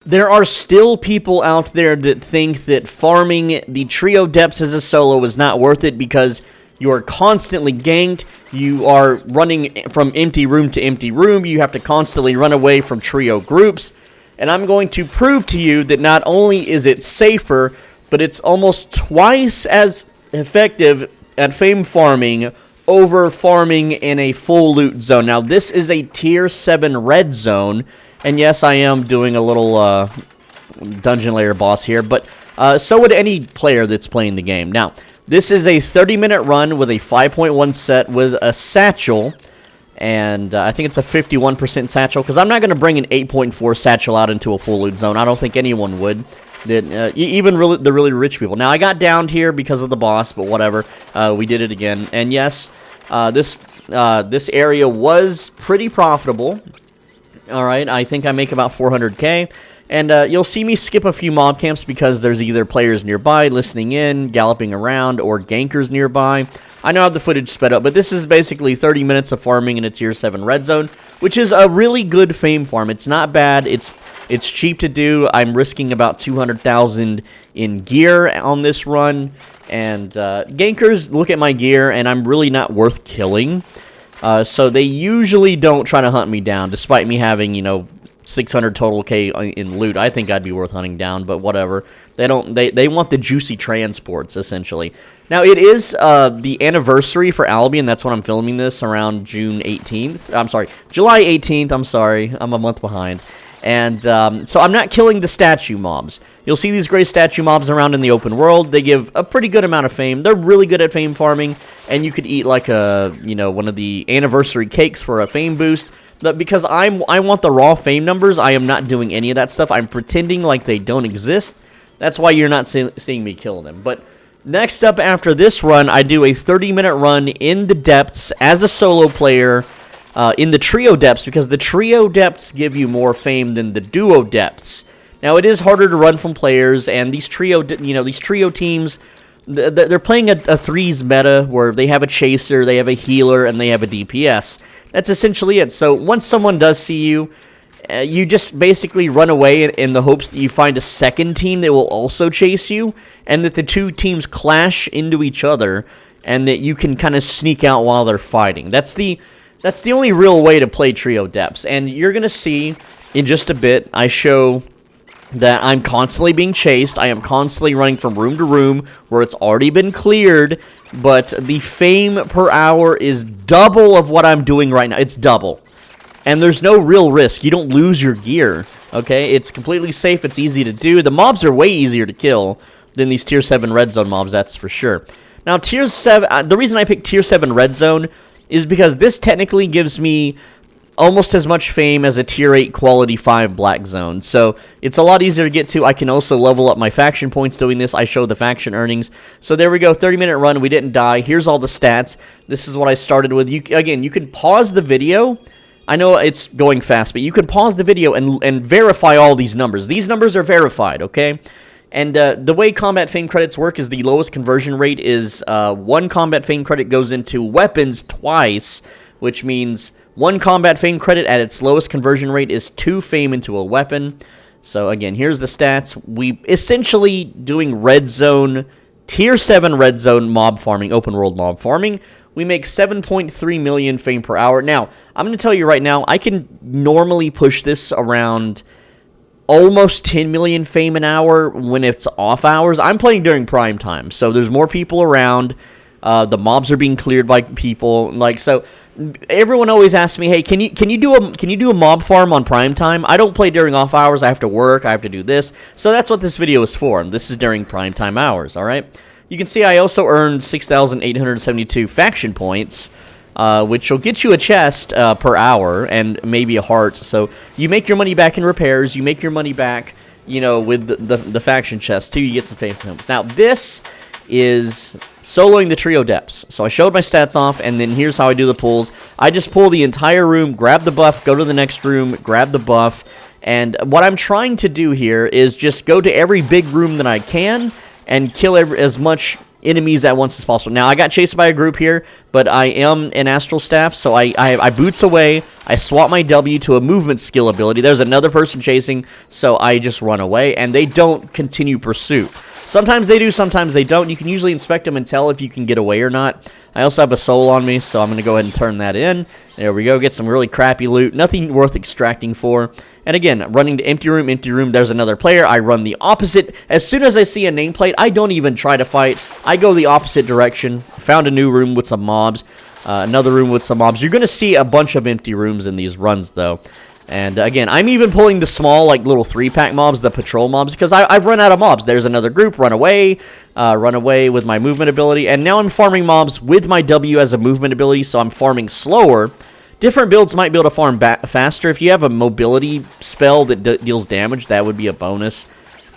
There are still people out there that think that farming the trio depths as a solo is not worth it because you are constantly ganked, you are running from empty room to empty room, you have to constantly run away from trio groups, and I'm going to prove to you that not only is it safer, but it's almost twice as effective at fame farming over farming in a full loot zone. Now, this is a tier 7 red zone, and yes, I am doing a little dungeon layer boss here, but so would any player that's playing the game. Now, this is a 30-minute run with a 5.1 set with a satchel, and I think it's a 51% satchel, because I'm not going to bring an 8.4 satchel out into a full loot zone. I don't think anyone would. Even the really rich people. Now, I got downed here because of the boss, but whatever. We did it again. And yes, this area was pretty profitable. Alright, I think I make about 400k. And you'll see me skip a few mob camps because there's either players nearby, listening in, galloping around, or gankers nearby. I know I have the footage sped up, but this is basically 30 minutes of farming in a tier 7 red zone, which is a really good fame farm. It's not bad. It's cheap to do. I'm risking about 200,000 in gear on this run. And gankers look at my gear, and I'm really not worth killing. So they usually don't try to hunt me down, despite me having, 600 total K in loot. I think I'd be worth hunting down, but whatever. They don't. They want the juicy transports, essentially. Now, it is the anniversary for Albion. That's when I'm filming this, around June 18th. I'm sorry, July 18th. I'm sorry. I'm a month behind. And so I'm not killing the statue mobs. You'll see these gray statue mobs around in the open world. They give a pretty good amount of fame. They're really good at fame farming, and you could eat like a, one of the anniversary cakes for a fame boost. But because I want the raw fame numbers, I am not doing any of that stuff. I'm pretending like they don't exist. That's why you're not seeing me kill them. But next up after this run, I do a 30-minute run in the depths as a solo player. In the trio depths, because the trio depths give you more fame than the duo depths. Now, it is harder to run from players, and these trio teams, they're playing a threes meta where they have a chaser, they have a healer, and they have a DPS. That's essentially it. So once someone does see you, you just basically run away in the hopes that you find a second team that will also chase you, and that the two teams clash into each other, and that you can kind of sneak out while they're fighting. That's the only real way to play trio depths, and you're going to see in just a bit, I show that I'm constantly being chased. I am constantly running from room to room where it's already been cleared, but the fame per hour is double of what I'm doing right now. It's double, and there's no real risk. You don't lose your gear, okay? It's completely safe. It's easy to do. The mobs are way easier to kill than these tier 7 red zone mobs, that's for sure. Now, tier 7, the reason I picked tier 7 red zone is because this technically gives me almost as much fame as a tier 8 quality 5 black zone. So it's a lot easier to get to. I can also level up my faction points doing this. I show the faction earnings. So there we go, 30-minute run. We didn't die. Here's all the stats. This is what I started with. Again, you can pause the video. I know it's going fast, but you can pause the video and verify all these numbers. These numbers are verified, okay? And the way combat fame credits work is the lowest conversion rate is 1 combat fame credit goes into weapons twice, which means 1 combat fame credit at its lowest conversion rate is 2 fame into a weapon. So again, here's the stats. We essentially doing red zone, tier 7 red zone mob farming, open world mob farming. We make 7.3 million fame per hour. Now, I'm going to tell you right now, I can normally push this around almost 10 million fame an hour when it's off hours. I'm playing during prime time, so there's more people around. The mobs are being cleared by people. So everyone always asks me, "Hey, can you do a mob farm on prime time?" I don't play during off hours. I have to work. I have to do this. So that's what this video is for. This is during prime time hours. All right. You can see I also earned 6,872 faction points, which will get you a chest per hour and maybe a heart. So you make your money back in repairs. You make your money back, with the faction chest too. You get some fame points. Now this is soloing the trio depths. So I showed my stats off, and then here's how I do the pulls. I just pull the entire room, grab the buff, go to the next room, grab the buff, and what I'm trying to do here is just go to every big room that I can and kill as much enemies at once as possible. Now, I got chased by a group here, but I am an astral staff, so I boots away. I swap my W to a movement skill ability. There's another person chasing, so I just run away, and they don't continue pursuit. Sometimes they do, sometimes they don't. You can usually inspect them and tell if you can get away or not. I also have a soul on me, so I'm going to go ahead and turn that in. There we go. Get some really crappy loot. Nothing worth extracting for. And again, running to empty room, there's another player. I run the opposite. As soon as I see a nameplate, I don't even try to fight. I go the opposite direction. Found a new room with some mobs. Another room with some mobs. You're going to see a bunch of empty rooms in these runs, though. And again, I'm even pulling the small, like, little 3-pack mobs, the patrol mobs, because I've run out of mobs. There's another group, run away with my movement ability, and now I'm farming mobs with my W as a movement ability, so I'm farming slower. Different builds might be able to farm faster. If you have a mobility spell that deals damage, that would be a bonus,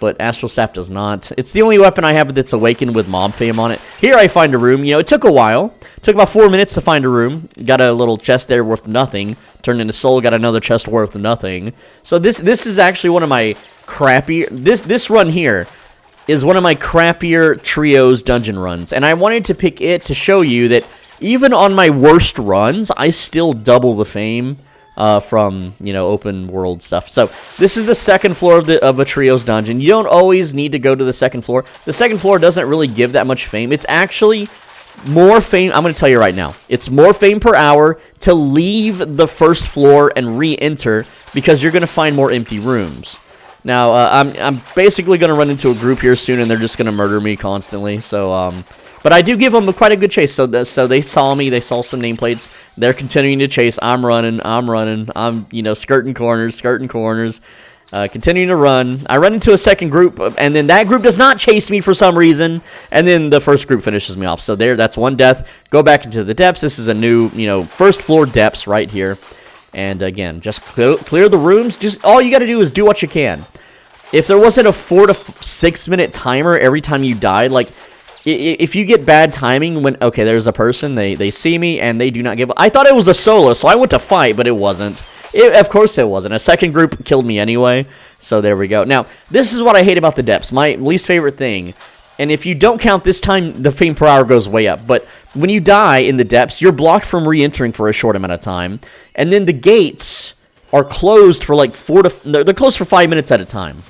but Astral Staff does not. It's the only weapon I have that's awakened with Mob Fame on it. Here I find a room. You know, it took a while. It took about 4 minutes to find a room. Got a little chest there worth nothing. Turned into soul, got another chest worth nothing. So this is actually one of my crappier... This run here is one of my crappier trios dungeon runs. And I wanted to pick it to show you that even on my worst runs, I still double the fame from, you know, open world stuff. So this is the second floor of a trios dungeon. You don't always need to go to the second floor. The second floor doesn't really give that much fame. It's actually more fame. I'm going to tell you right now. It's more fame per hour to leave the first floor and re-enter because you're going to find more empty rooms. Now, I'm basically going to run into a group here soon, and they're just going to murder me constantly. So, but I do give them quite a good chase. So they saw me. They saw some nameplates. They're continuing to chase. I'm running. I'm, you know, skirting corners. Continuing to run. I run into a second group, and then that group does not chase me for some reason, and then the first group finishes me off. So that's one death. Go back into the depths. This is a new, you know, first floor depths right here. And again, just clear the rooms. Just all you got to do is do what you can. If there wasn't a 4 to 6 minute timer every time you died, like if you get bad timing when, okay, there's a person, they see me and they do not give up. I thought it was a solo, so I went to fight, but it wasn't. Of course it wasn't. A second group killed me anyway, so there we go. Now, this is what I hate about the depths, my least favorite thing. And if you don't count this time, the fame per hour goes way up. But when you die in the depths, you're blocked from re-entering for a short amount of time. And then the gates are closed for like they're closed for 5 minutes at a time.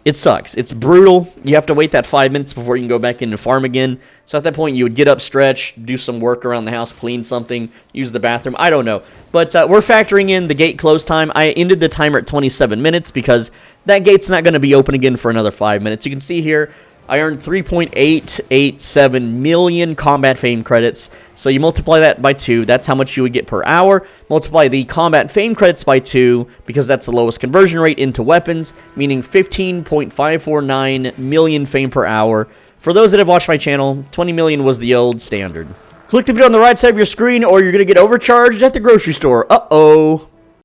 It sucks. It's brutal. You have to wait that 5 minutes before you can go back in and farm again. So at that point, you would get up, stretch, do some work around the house, clean something, use the bathroom. I don't know. But we're factoring in the gate close time. I ended the timer at 27 minutes because that gate's not going to be open again for another 5 minutes. You can see here, I earned 3.887 million combat fame credits. So you multiply that by 2, that's how much you would get per hour. Multiply the combat fame credits by 2, because that's the lowest conversion rate into weapons, meaning 15.549 million fame per hour. For those that have watched my channel, 20 million was the old standard. Click the video on the right side of your screen, or you're going to get overcharged at the grocery store. Uh-oh.